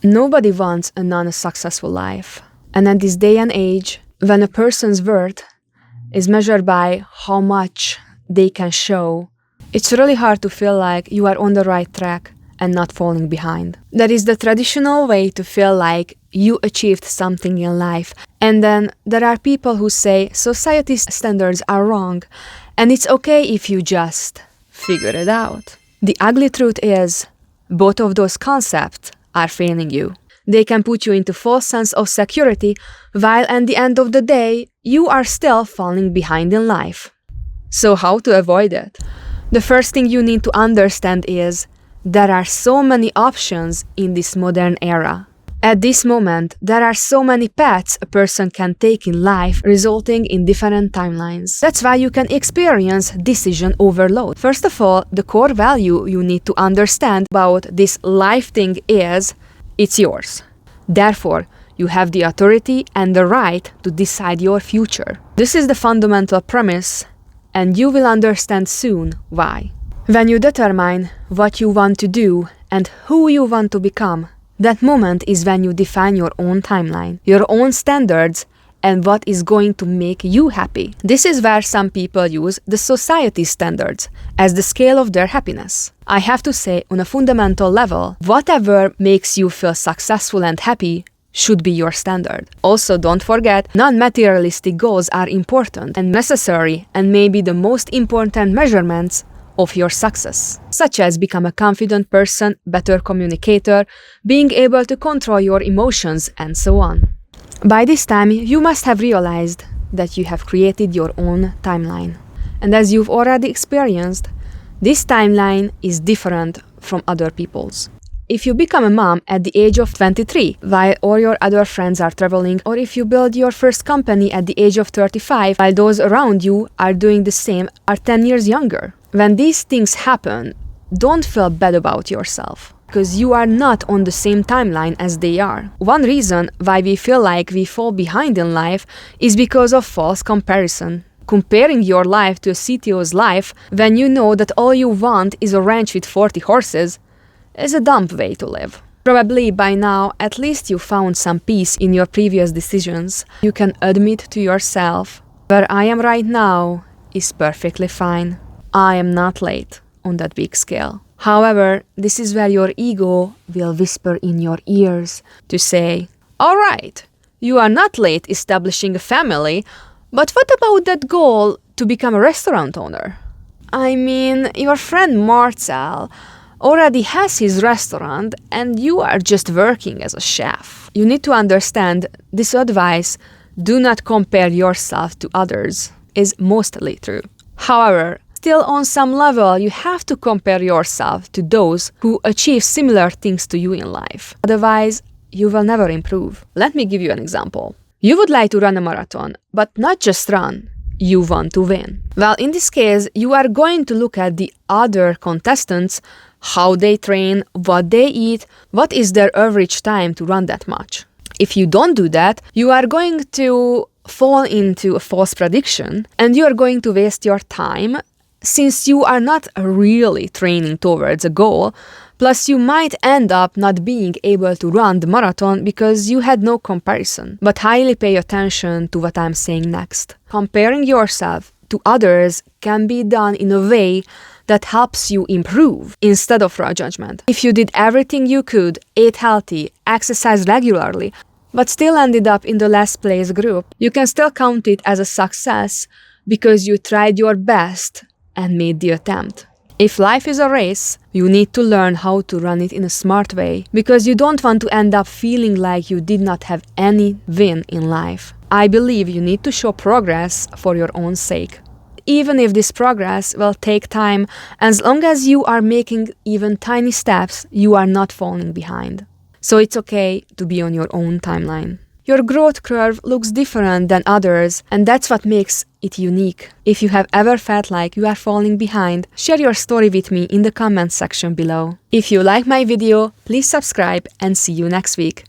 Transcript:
Nobody wants a non-successful life. And at this day and age, when a person's worth is measured by how much they can show, it's really hard to feel like you are on the right track and not falling behind. That is the traditional way to feel like you achieved something in life. And then there are people who say society's standards are wrong and it's okay if you just figure it out. The ugly truth is, both of those concepts are failing you. They can put you into false sense of security, while at the end of the day, you are still falling behind in life. So how to avoid it? The first thing you need to understand is there are so many options in this modern era. At this moment, there are so many paths a person can take in life, resulting in different timelines. That's why you can experience decision overload. First of all, the core value you need to understand about this life thing is, it's yours. Therefore, you have the authority and the right to decide your future. This is the fundamental premise, and you will understand soon why. When you determine what you want to do and who you want to become, that moment is when you define your own timeline, your own standards, and what is going to make you happy. This is where some people use the society's standards as the scale of their happiness. I have to say, on a fundamental level, whatever makes you feel successful and happy should be your standard. Also, don't forget, non-materialistic goals are important and necessary and maybe the most important measurements of your success, such as become a confident person, better communicator, being able to control your emotions, and so on. By this time, you must have realized that you have created your own timeline. And as you've already experienced, this timeline is different from other people's. If you become a mom at the age of 23, while all your other friends are traveling, or if you build your first company at the age of 35, while those around you are doing the same, are 10 years younger. When these things happen, don't feel bad about yourself, because you are not on the same timeline as they are. One reason why we feel like we fall behind in life is because of false comparison. Comparing your life to a CTO's life when you know that all you want is a ranch with 40 horses is a dumb way to live. Probably by now, at least you found some peace in your previous decisions. You can admit to yourself, where I am right now is perfectly fine. I am not late on that big scale. However, this is where your ego will whisper in your ears to say, all right, you are not late establishing a family, but what about that goal to become a restaurant owner? I mean, your friend Marcel already has his restaurant and you are just working as a chef. You need to understand this advice, do not compare yourself to others, is mostly true. However, still on some level, you have to compare yourself to those who achieve similar things to you in life. Otherwise, you will never improve. Let me give you an example. You would like to run a marathon, but not just run. You want to win. Well, in this case, you are going to look at the other contestants, how they train, what they eat, what is their average time to run that much. If you don't do that, you are going to fall into a false prediction and you are going to waste your time since you are not really training towards a goal. Plus, you might end up not being able to run the marathon because you had no comparison. But highly pay attention to what I'm saying next. Comparing yourself to others can be done in a way that helps you improve instead of raw judgment. If you did everything you could, ate healthy, exercised regularly, but still ended up in the last place group, you can still count it as a success because you tried your best and made the attempt. If life is a race, you need to learn how to run it in a smart way because you don't want to end up feeling like you did not have any win in life. I believe you need to show progress for your own sake. Even if this progress will take time, as long as you are making even tiny steps, you are not falling behind. So it's okay to be on your own timeline. Your growth curve looks different than others, and that's what makes it unique. If you have ever felt like you are falling behind, share your story with me in the comments section below. If you like my video, please subscribe and see you next week.